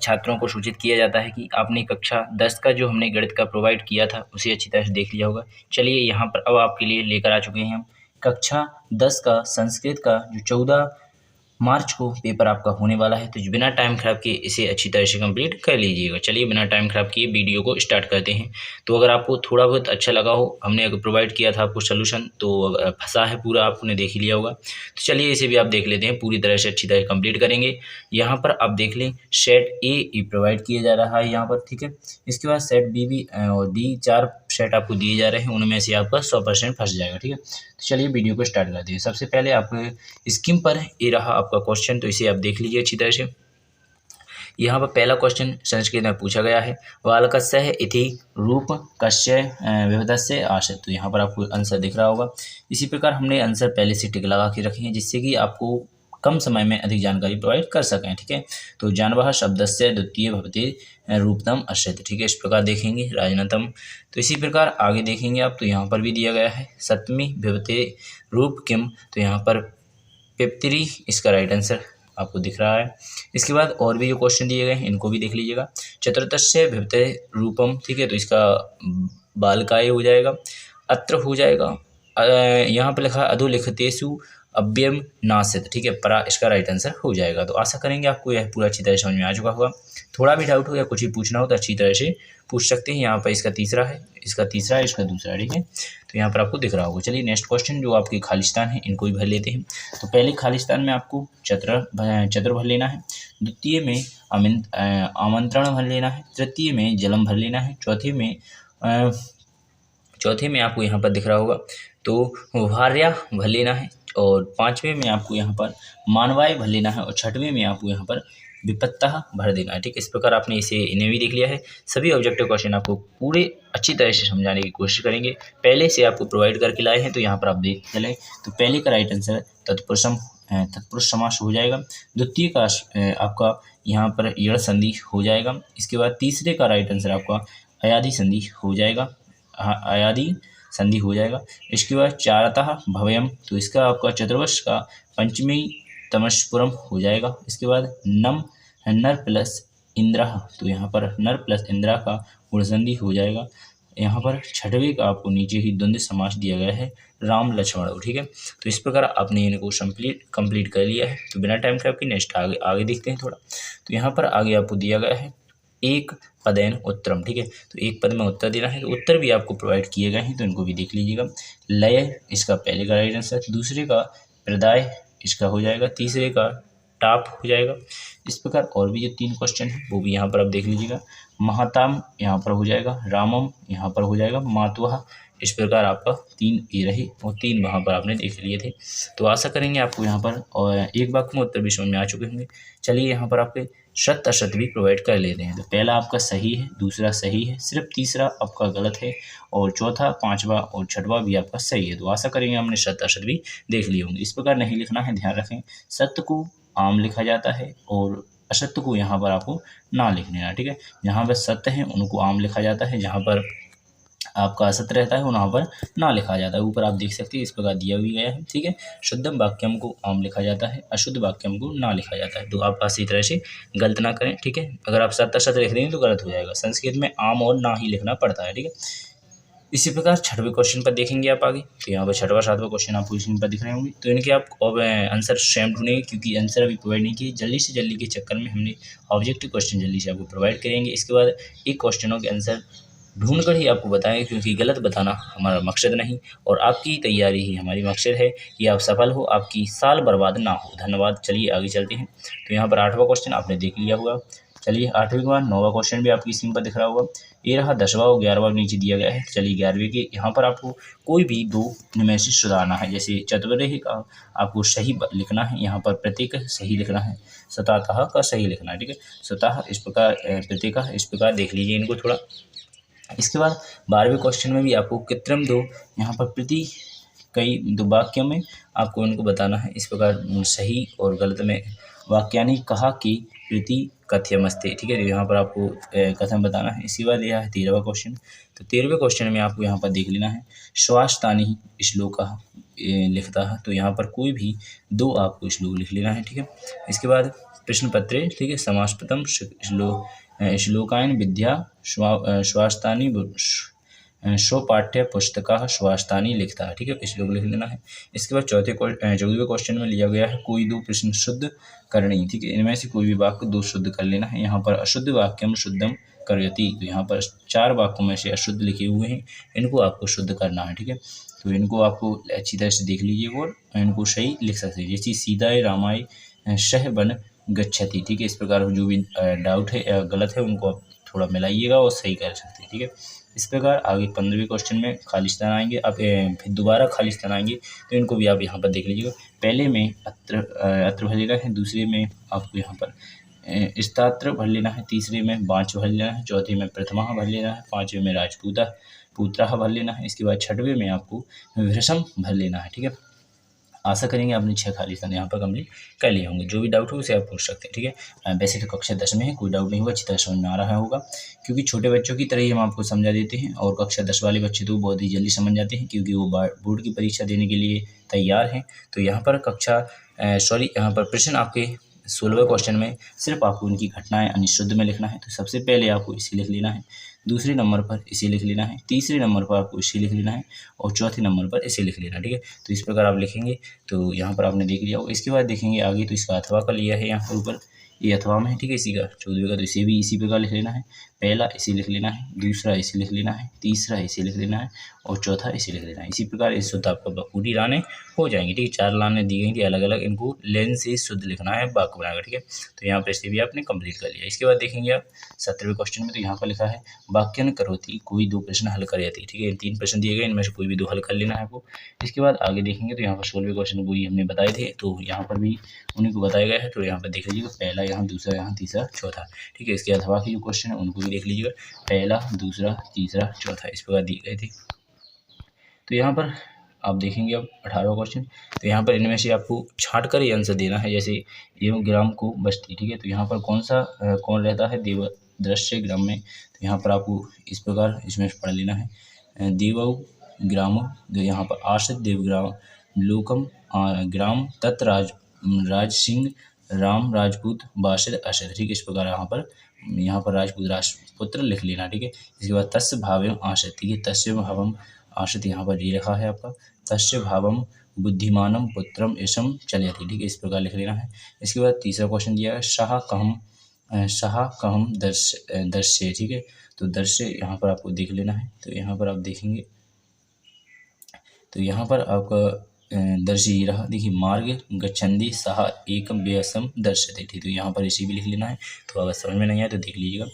छात्रों को सूचित किया जाता है कि आपने कक्षा 10 का जो हमने गणित का प्रोवाइड किया था उसे अच्छी तरह से देख लिया होगा। चलिए यहाँ पर अब आपके लिए लेकर आ चुके हैं हम कक्षा 10 का संस्कृत का जो 14 मार्च को पेपर आपका होने वाला है, तो बिना टाइम खराब किए इसे अच्छी तरह से कंप्लीट कर लीजिएगा। चलिए बिना टाइम खराब किए वीडियो को स्टार्ट करते हैं। तो अगर आपको थोड़ा बहुत अच्छा लगा हो, हमने अगर प्रोवाइड किया था आपको सोल्यूशन, तो फंसा है पूरा आपने देख ही लिया होगा। तो चलिए इसे भी आप देख लेते हैं, पूरी तरह से अच्छी तरह कंप्लीट करेंगे। यहाँ पर आप देख लें सेट ए प्रोवाइड किया जा रहा है यहाँ पर, ठीक है। इसके बाद सेट बी और डी 4 सेट आपको दिए जा रहे हैं, उनमें से आपका 100% फंस जाएगा, ठीक है। तो चलिए वीडियो को स्टार्ट करते हैं। सबसे पहले आपको स्क्रीन पर ये रहा आपका क्वेश्चन, तो इसे आप देख लीजिए अच्छी तरह से। यहाँ पर पहला क्वेश्चन संस्कृत में पूछा गया है, बालकस्य इति रूप कस्य विविधस्य आशय। तो यहाँ पर आपको आंसर दिख रहा होगा। इसी प्रकार हमने आंसर पहले से टिक लगा के रखे हैं, जिससे कि आपको कम समय में अधिक जानकारी प्रोवाइड कर सकें, ठीक है। तो जानवः शब्दस्य द्वितीय भवति रूपतम अस्य, ठीक है। इस प्रकार देखेंगे राजनतम। तो इसी प्रकार आगे देखेंगे आप, तो यहाँ पर भी दिया गया है सप्तमी भवति रूप किम। तो यहाँ पर पिप्तरी इसका राइट आंसर आपको दिख रहा है। इसके बाद और भी जो क्वेश्चन दिए गए हैं इनको भी देख लीजिएगा। चतुर्थस्य भवते रूपम, ठीक है। तो इसका बालकाय हो जाएगा, अत्र हो जाएगा। यहाँ पर लिखा अधोलिखितेषु अव्ययम नासित, ठीक है। परा इसका राइट आंसर हो जाएगा। तो आशा करेंगे आपको यह पूरा अच्छी तरह समझ में आ चुका होगा। थोड़ा भी डाउट हो या कुछ भी पूछना हो तो अच्छी तरह से पूछ सकते हैं। यहाँ पर इसका तीसरा है, इसका तीसरा है, इसका दूसरा, ठीक है। तो यहाँ पर आपको दिख रहा होगा। चलिए नेक्स्ट क्वेश्चन जो आपके खालिस्तान है इनको भी भर लेते हैं। तो पहले खालिस्तान में आपको चतुर भर लेना है, द्वितीय में आमंत्रण भर लेना है, तृतीय में जलम भर लेना है, चौथे में आपको यहाँ पर दिख रहा होगा तो भार्या भर लेना है, और पाँचवें में आपको यहाँ पर मानवाय भर लेना है, और छठवें में आपको यहाँ पर विपत्ता भर देना है, ठीक है। इस प्रकार आपने इन्हें भी देख लिया है। सभी ऑब्जेक्टिव क्वेश्चन आपको पूरे अच्छी तरह से समझाने की कोशिश करेंगे, पहले से आपको प्रोवाइड करके लाए हैं। तो यहाँ पर आप देख चलें, तो पहले का राइट आंसर तत्पुरुष समास हो जाएगा। द्वितीय का आपका यहाँ पर यड़ संधि हो जाएगा। इसके बाद तीसरे का राइट आंसर आपका अयादि संधि हो जाएगा, अयादि संधि हो जाएगा। इसके बाद चारतः भवयम, तो इसका आपका चतुर्वश का पंचमी तमस्पुरम हो जाएगा। इसके बाद नर प्लस इंद्र, तो यहाँ पर नर प्लस इंद्रा का गुण संधि हो जाएगा। यहाँ पर छठवें का आपको नीचे ही द्वंद्व समास दिया गया है, राम लक्ष्मण, ठीक है। तो इस प्रकार आपने इनको कंप्लीट कर लिया है। तो बिना टाइम खराब के नेक्स्ट आगे देखते हैं थोड़ा। तो यहाँ पर आगे आपको दिया गया है एक पदेन उत्तरम, ठीक है। तो एक पद में उत्तर देना है, तो उत्तर भी आपको प्रोवाइड किए गए हैं, तो इनको भी देख लीजिएगा। लय इसका पहले का राइट आंसर, दूसरे का प्रदाय इसका हो जाएगा, तीसरे का टाप हो जाएगा। इस प्रकार और भी जो 3 क्वेश्चन है वो भी यहाँ पर आप देख लीजिएगा। महताम यहाँ पर हो जाएगा, रामम यहाँ पर हो जाएगा, मातुहा। इस प्रकार आपका 3 ये रहे और 3 वहाँ पर आपने देख लिए थे। तो आशा करेंगे आपको यहाँ पर और एक वाक्य में उत्तर भी समझ में आ चुके होंगे। चलिए यहाँ पर आपके शत अशत भी प्रोवाइड कर लेते हैं। तो पहला आपका सही है, दूसरा सही है, सिर्फ तीसरा आपका गलत है, और चौथा, पांचवा और छठवां भी आपका सही है। तो आशा करेंगे हमने शत अशत भी देख लिए होंगे। इस प्रकार नहीं लिखना है, ध्यान रखें। सत्य को आम लिखा जाता है और असत्य को यहाँ पर आपको ना लिख लेना, ठीक है। जहाँ पर सत्य है उनको आम लिखा जाता है, जहाँ पर आपका असत्य रहता है वहाँ पर ना लिखा जाता है। ऊपर आप देख सकते हैं इस प्रकार दिया भी गया है, ठीक है। शुद्धम वाक्यम को आम लिखा जाता है, अशुद्ध वाक्यम को ना लिखा जाता है। तो आप इसी तरह से गलत ना करें, ठीक है। अगर आप सत्य असत्य लिख देंगे तो गलत हो जाएगा। संस्कृत में आम और ना ही लिखना पड़ता है, ठीक है। इसी प्रकार छठवें क्वेश्चन पर देखेंगे आप आगे। तो यहाँ पर छठवां सातवां क्वेश्चन आपको स्क्रीन पर दिख रहे होंगे। तो इनके आप आंसर स्वयं ढूंढेंगे, क्योंकि आंसर अभी प्रोवाइड नहीं किए। जल्दी से जल्दी के चक्कर में हमने ऑब्जेक्टिव क्वेश्चन जल्दी से आपको प्रोवाइड करेंगे। इसके बाद एक क्वेश्चनों के आंसर ढूंढकर ही आपको बताएंगे, क्योंकि गलत बताना हमारा मकसद नहीं, और आपकी तैयारी ही हमारी मकसद है कि आप सफल हो, आपकी साल बर्बाद ना हो। धन्यवाद। चलिए आगे चलते हैं। तो यहाँ पर 8वां क्वेश्चन आपने देख लिया होगा। चलिए 8वें के बाद 9वां क्वेश्चन भी आपकी स्क्रीन पर दिख रहा होगा। ये रहा 10वां और 11वां नीचे दिया गया है। चलिए 11वें के यहाँ पर आपको कोई भी 2 इनमें से सुधारना है। जैसे चतुर्वेह का आपको सही लिखना है, यहाँ पर प्रत्येक सही लिखना है, सततः का सही लिखना है, ठीक है। स्वतः इस प्रकार, प्रत्येक इस प्रकार देख लीजिए इनको थोड़ा। इसके बाद 12वें क्वेश्चन में भी आपको कृत्रिम 2 यहाँ पर प्रति कई 2 वाक्यों में आपको इनको बताना है। इस प्रकार सही और गलत में वाक्यानि कहा कि प्रति कथ्यमस्ते, ठीक है। यहाँ पर आपको कथन बताना है। इसी बात यह है 13वां क्वेश्चन। तो 13वें क्वेश्चन में आपको यहाँ पर देख लेना है श्वासतानि श्लोक लिखता है। तो यहाँ पर कोई भी 2 आपको श्लोक लिख लेना है, ठीक है। इसके बाद प्रश्न पत्रे, ठीक है, समास्पदम श्लोकायन विद्या स्वास्थानी स्वपाठ्य पुस्तका स्वास्थानी लिखता है, ठीक है, श्लोक लिख लेना है। इसके बाद 14वें क्वेश्चन में लिया गया है कोई दो प्रश्न शुद्ध करनी, ठीक है, इनमें से कोई भी वाक्य दो शुद्ध कर लेना है। यहाँ पर अशुद्ध वाक्यम शुद्धम करयति, तो यहाँ पर 4 वाक्यों में से अशुद्ध लिखे हुए हैं, इनको आपको शुद्ध करना है, ठीक है। तो इनको आपको अच्छी तरह से देख लीजिए और इनको सही लिख सकते हैं। जैसे सीताय रामाय सह वन गच्छति, ठीक है, इस प्रकार जो भी डाउट है या गलत है उनको आप थोड़ा मिलाइएगा और सही कर सकते हैं, ठीक है। इस प्रकार आगे 15वें क्वेश्चन में खाली स्थान आएंगे, अब फिर दोबारा खाली स्थान आएंगे, तो इनको भी आप यहाँ पर देख लीजिएगा। पहले में अत्र भर लेना है, दूसरे में आपको यहाँ पर स्तात्र भर लेना है, तीसरे में बाँच भर लेना है, चौथे में प्रथमा भर लेना है, पाँचवें में राजपूता पुत्रा भर लेना है। इसके बाद छठवें में आपको वृषम भर लेना है, ठीक है। आशा करेंगे आपने 6 खाली स्थान यहाँ पर कंप्लीट कर लिए होंगे। जो भी डाउट हो उसे आप पूछ सकते हैं, ठीक है। वैसे तो कक्षा 10 में है, कोई डाउट नहीं होगा, अच्छी तरह समझ में आ रहा होगा, क्योंकि छोटे बच्चों की तरह ही हम आपको समझा देते हैं और कक्षा 10 वाले बच्चे तो बहुत ही जल्दी समझ जाते हैं, क्योंकि वो बोर्ड की परीक्षा देने के लिए तैयार हैं। तो यहाँ पर यहाँ पर प्रश्न आपके 16वें क्वेश्चन में सिर्फ आपको उनकी घटनाएं अनिश्चित में लिखना है। तो सबसे पहले आपको इसे लिख लेना है, दूसरे नंबर पर इसे लिख लेना है, तीसरे नंबर पर आपको इसे लिख लेना है और चौथे नंबर पर इसे लिख लेना है, ठीक है। तो इस प्रकार आप लिखेंगे, तो यहाँ पर आपने देख लिया होगा। इसके बाद देखेंगे आगे, तो इसका अथवा का लिया है यहाँ पर ऊपर, ये अथवा में है, ठीक है, इसी का 14वें का, तो इसे भी इसी प्रकार लिख लेना है। पहला इसे लिख लेना है, दूसरा इसे लिख लेना है, तीसरा इसे लिख लेना है और चौथा इसे लिख लेना है। इसी प्रकार इस शुद्ध आपका पूरी लाने हो जाएंगी, ठीक है। 4 लाने दी गई थी अलग अलग, इनको लेन से शुद्ध लिखना है वाक्य बनाकर, ठीक है। तो यहाँ पर इसे भी आपने कंप्लीट कर लिया। इसके बाद देखेंगे आप 17वें क्वेश्चन में, तो यहाँ पर लिखा है वाक्यन करोति, कोई दो प्रश्न हल करयति, ठीक है। 3 प्रश्न दिए गए, इनमें से कोई भी 2 हल कर लेना है आपको। इसके बाद आगे देखेंगे, तो यहाँ पर 16वें क्वेश्चन को ही हमने बताए थे, तो यहाँ पर भी उन्हीं को बताया गया है। तो यहाँ पर देख लीजिएगा, पहला यहाँ, दूसरा यहाँ, तीसरा चौथा, ठीक है। इसके अथवा के जो क्वेश्चन है उनको भी देख लीजिएगा, पहला, दूसरा, तीसरा, चौथा, इस प्रकार दिए गए थे। तो यहाँ पर आप देखेंगे अब 18वां क्वेश्चन, तो यहाँ पर इनमें से आपको छांट कर ये आंसर देना है। जैसे एवं ग्राम को बस्ती, ठीक है, तो यहाँ पर कौन रहता है देव दृश्य ग्राम में, तो यहाँ पर आपको इस प्रकार इसमें पढ़ लेना है। देव ग्राम, यहाँ पर आश्रित देवग्राम लोकम ग्राम तत् राज सिंह राम राजपूत बाशिर अशर, ठीक है। इस प्रकार यहाँ पर राजपूत राजपुत्र लिख लेना, ठीक है। इसके बाद तस्य भावम आशित, ठीक है, तस्य भावम आशित यहाँ पर ये लिखा है आपका, तस्य भावम बुद्धिमानम पुत्रम यशम चलयति, ठीक है, इस प्रकार लिख लेना है। इसके बाद तीसरा क्वेश्चन दिया है शाह कहम दर्शे, ठीक है, तो दर्शे यहाँ पर आपको देख लेना है। तो यहाँ पर आप देखेंगे, तो यहाँ पर आपका दर्शी रहा, देखिए मार्ग गच्छन्ति सहा एकम व्यसम दर्शते, ठीक, तो यहाँ पर इसी भी लिख लेना है। तो अगर समझ में नहीं आए तो देख लीजिएगा,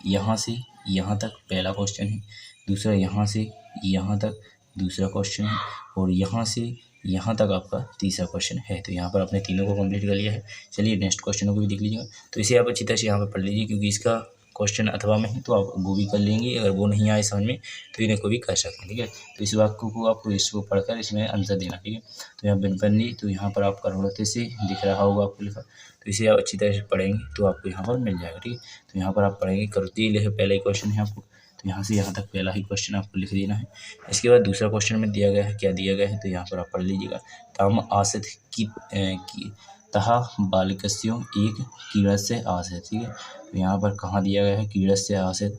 यहाँ से यहाँ तक पहला क्वेश्चन है, दूसरा यहाँ से यहाँ तक दूसरा क्वेश्चन है और यहाँ से यहाँ तक आपका तीसरा क्वेश्चन है। तो यहाँ पर आपने तीनों को कंप्लीट कर लिया है। चलिए नेक्स्ट क्वेश्चन को भी देख लीजिएगा। तो इसे आप अच्छी तरह से यहाँ पर पढ़ लीजिए, क्योंकि इसका क्वेश्चन अथवा में है, तो आप वो भी कर लेंगे। अगर वो नहीं आए समझ में तो इन्हें को भी कर सकते हैं, ठीक है। तो इस वाक्य को आपको इसको पढ़कर इसमें आंसर देना, ठीक है। तो यहाँ बनपन्नी, तो यहाँ पर आपका करोड़ते से दिख रहा होगा आपको लिखा, तो इसे आप अच्छी तरह से पढ़ेंगे तो आपको यहाँ पर मिल जाएगा, ठीक है। तो यहाँ पर आप पढ़ेंगे करोती लिखे, पहला ही क्वेश्चन है आपको, तो यहाँ से यहाँ तक पहला ही क्वेश्चन आपको लिख देना है। इसके बाद दूसरा क्वेश्चन में दिया गया है, क्या दिया गया है, तो यहाँ पर आप पढ़ लीजिएगा। ताम आसित की तहा बालिकस्यो एक कीड़स्य आसित, ठीक है। तो यहाँ पर कहाँ दिया गया है कीड़स्य आसित,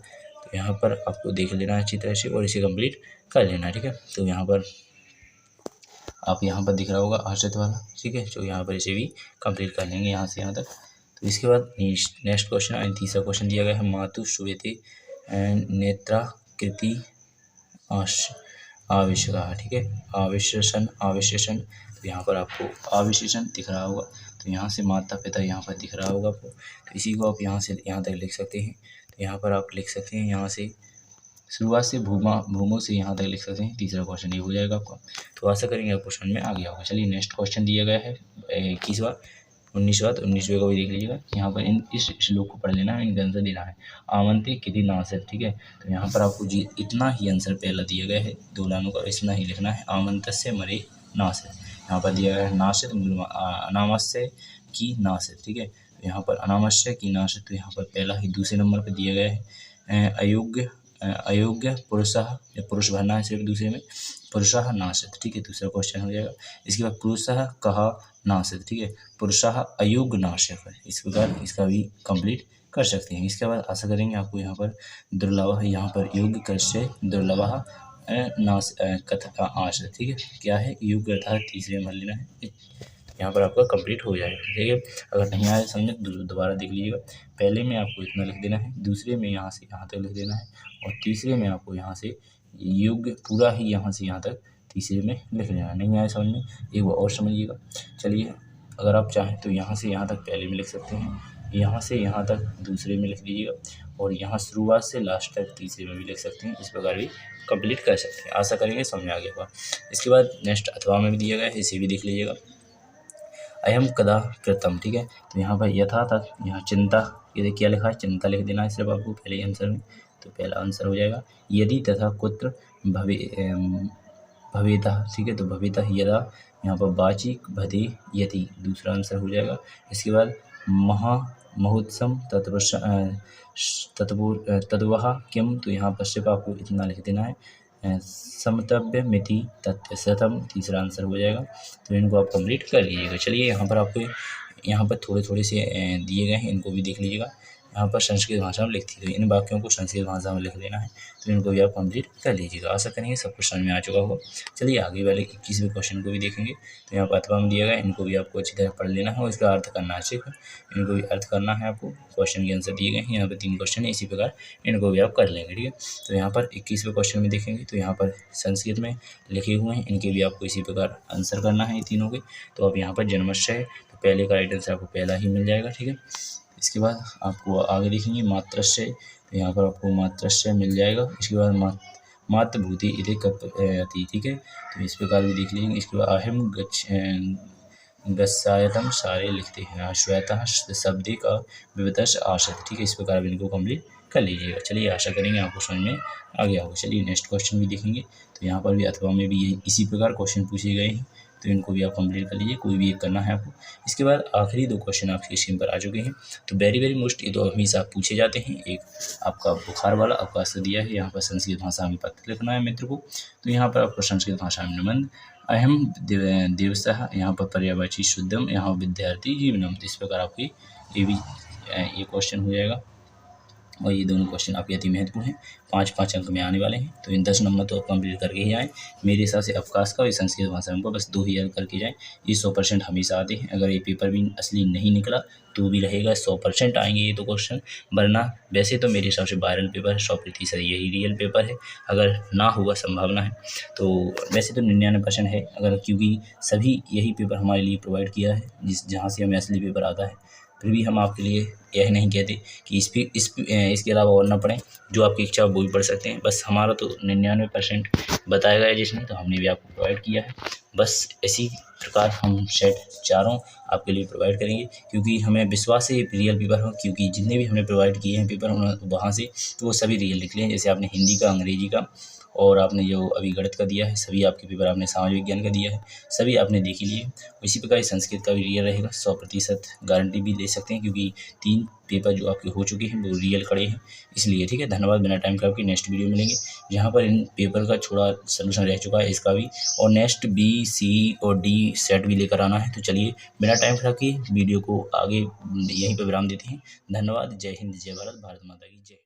तो यहाँ पर आपको देख लेना है अच्छी तरह से और इसे कंप्लीट कर लेना है, ठीक है। तो यहाँ पर आप यहाँ पर दिख रहा होगा आश्रित वाला, ठीक है, तो यहाँ पर इसे भी कंप्लीट कर लेंगे यहाँ से यहाँ तक। तो इसके बाद नेक्स्ट क्वेश्चन एंड तीसरा क्वेश्चन दिया गया है मातु श्रूयते नेत्राकृति आविष्कार, ठीक है, आविशेषण, तो यहाँ पर आपको आविशेषण दिख रहा होगा। तो यहाँ से माता पिता यहाँ पर दिख रहा होगा आपको, तो इसी को आप यहाँ से यहाँ तक लिख सकते हैं। तो यहाँ पर आप लिख सकते हैं, यहाँ से शुरुआत से भूमो से यहाँ तक लिख सकते हैं। तीसरा क्वेश्चन ये हो जाएगा आपका। तो आशा करेंगे आपको समझ में आ गया होगा। चलिए नेक्स्ट क्वेश्चन दिया गया है 21वां 19वें का भी देख लीजिएगा। यहाँ पर इस श्लोक को पढ़ लेना है, इनका आंसर देना है। आमंत्रित किति नासर, ठीक है, तो यहाँ पर आपको जी इतना ही आंसर पहला दिया गया है, 2 लानों का इतना ही लिखना है। आमंत्रित से मरे नासर, यहाँ पर दिया गया है नासर अनामस्य की नासर, ठीक है, तो यहाँ पर अनामस्य की नासर, तो यहाँ पर पहला ही दूसरे नंबर पर दिया गया है। अयोग्य अयोग्य पुरुषः, या पुरुष भरना है सिर्फ दूसरे में, पुरुषः नासित, ठीक है, दूसरा क्वेश्चन हो जाएगा। इसके बाद पुरुषः कः नासित, ठीक है, पुरुषः अयोग्य नाशक है। इस प्रकार इसका भी कंप्लीट कर सकते हैं। इसके बाद आशा करेंगे आपको यहाँ पर दुर्लभ, यहाँ पर योग्य कृष्य दुर्लभ नाश कथा आश, ठीक है, क्या है योग्य अर्थात तीसरे में भर लेना है। यहाँ पर आपका कंप्लीट हो जाएगा, ठीक है। अगर नहीं आया समझ दोबारा देख लीजिएगा। पहले में आपको इतना लिख देना है, दूसरे में यहाँ से यहाँ तक लिख देना है, और तीसरे में आपको यहाँ से योग्य पूरा ही यहाँ से यहाँ तक तीसरे में लिख लेना। नहीं आया समझ में एक बार और समझिएगा। चलिए, अगर आप चाहें तो यहाँ से यहाँ तक पहले में लिख सकते हैं, यहाँ से यहाँ तक दूसरे में लिख दीजिएगा, और यहाँ शुरुआत से लास्ट तक तीसरे में भी लिख सकते हैं। इस प्रकार भी कंप्लीट कर सकते हैं। आशा करेंगे समझ में आ गया होगा। इसके बाद नेक्स्ट अथवा में भी दिया गया है, इसे भी देख लीजिएगा। अयम कदा कृतम, ठीक है, तो यहाँ पर यथा तक, यहाँ चिंता, ये क्या लिखा है चिंता लिख देना है सिर्फ आपको पहले आंसर में। तो पहला आंसर हो जाएगा यदि तथा कुत्र भवेतः, ठीक है, तो भवेतः यदा, यहाँ पर वाचिक भदे यति, दूसरा आंसर हो जाएगा। इसके बाद महोत्सम तद्वः किम, तो यहाँ पर सिर्फ आपको इतना लिख देना है समतव्य मिति तथ्य शतम, तीसरा आंसर हो जाएगा। तो इनको आप कंप्लीट कर लीजिएगा। चलिए, यहाँ पर आपको यहाँ पर थोड़े थोड़े से दिए गए हैं, इनको भी देख लीजिएगा। यहाँ पर संस्कृत भाषा में लिखती है, इन वाक्यों को संस्कृत भाषा में लिख लेना है, तो इनको भी आप कंप्लीट कर लीजिएगा। आशा करेंगे सब कुछ समझ में आ चुका होगा। चलिए, आगे वाले 21वें क्वेश्चन को भी देखेंगे। तो यहाँ पर अथवा में दिया गया, इनको भी आपको अच्छी तरह पढ़ लेना है और इसका अर्थ करना है, ठीक है, इनको भी अर्थ करना है आपको। क्वेश्चन के आंसर दिए गए हैं, यहाँ पर 3 क्वेश्चन है, इसी प्रकार इनको भी आप कर लेंगे, ठीक है। तो यहाँ पर 21वें क्वेश्चन में देखेंगे, तो यहाँ पर संस्कृत में लिखे हुए हैं, इनके भी आपको इसी प्रकार आंसर करना है, ये तीनों के। तो अब यहाँ पर जन्मशय है, तो पहले का राइट आंसर आपको पहला ही मिल जाएगा, ठीक है। इसके बाद आपको आगे देखेंगे मातृश्य, तो यहाँ पर आपको मातृश्य मिल जाएगा। इसके बाद मातृभूति इति कपति, ठीक है, तो इस प्रकार भी देख लीजिए। इसके बाद अहम गस्सायतम सारे लिखते हैं, श्वेता शब्द का विवतश आशत, ठीक है, इस प्रकार इनको कंप्लीट कर लीजिएगा। चलिए, आशा करेंगे आपको समझ में आ गया होगा। चलिए, नेक्स्ट क्वेश्चन भी देखेंगे। तो यहाँ पर भी अथवा में भी इसी प्रकार क्वेश्चन पूछे गए हैं, तो इनको भी आप कंप्लीट कर लीजिए, कोई भी एक करना है आपको। इसके बाद आखिरी 2 क्वेश्चन आपकी स्क्रीन पर आ चुके हैं। तो वेरी मोस्ट, ये तो हमेशा पूछे जाते हैं। एक आपका बुखार वाला अवकाश दिया है, यहाँ पर संस्कृत भाषा में पत्र लिखना है मित्र को। तो यहाँ पर आपको संस्कृत भाषा में निबंध अहम दिवसः, यहाँ पर पर्यायवाची शुद्धम, यहाँ विद्यार्थी जीवनम, इस प्रकार आपकी ये क्वेश्चन हो जाएगा। और ये दोनों क्वेश्चन आपके अति महत्वपूर्ण हैं, 5-5 अंक में आने वाले हैं। तो इन 10 नंबर तो आप कंप्लीट करके ही आएँ। मेरे हिसाब से अवकाश का और संस्कृत भाषा में बस 2 ही अंक करके जाएँ। ये 100% हमेशा आते हैं। अगर ये पेपर भी असली नहीं निकला तो भी रहेगा, 100% आएंगे ये तो क्वेश्चन। वरना वैसे तो मेरे हिसाब से वायरल पेपर 100% यही रियल पेपर है। अगर ना हुआ संभावना है तो वैसे तो 99% है, अगर क्योंकि सभी यही पेपर हमारे लिए प्रोवाइड किया है जहाँ से हमें असली पेपर आता है। फिर भी हम आपके लिए यह नहीं कहते कि इसके अलावा और ना पढ़ें, जो आपकी इच्छा वो भी पढ़ सकते हैं। बस हमारा तो 99% बताया गया है जिसने, तो हमने भी आपको प्रोवाइड किया है। बस इसी प्रकार हम सेट चारों आपके लिए प्रोवाइड करेंगे, क्योंकि हमें विश्वास है रियल पेपर हो, क्योंकि जितने भी हमने प्रोवाइड किए हैं पेपर वहाँ से, तो वो सभी रियल निकले हैं। जैसे आपने हिंदी का, अंग्रेजी का और आपने जो अभी गणित का दिया है, सभी आपके पेपर आपने समाज विज्ञान का दिया है, सभी आपने देख ही लिए। इसी प्रकार संस्कृत का भी रियल रहेगा, 100% गारंटी भी दे सकते हैं, क्योंकि 3 पेपर जो आपके हो चुके हैं वो रियल खड़े हैं, इसलिए, ठीक है। धन्यवाद। बिना टाइम खराब के नेक्स्ट वीडियो मिलेंगे, जहाँ पर इन पेपर का थोड़ा सोल्यूशन रह चुका है, इसका भी, और नेक्स्ट B, C और D सेट भी लेकर आना है। तो चलिए, बिना टाइम खराब किए वीडियो को आगे यहीं पर विराम देते हैं। धन्यवाद। जय हिंद, जय भारत, भारत माता की जय।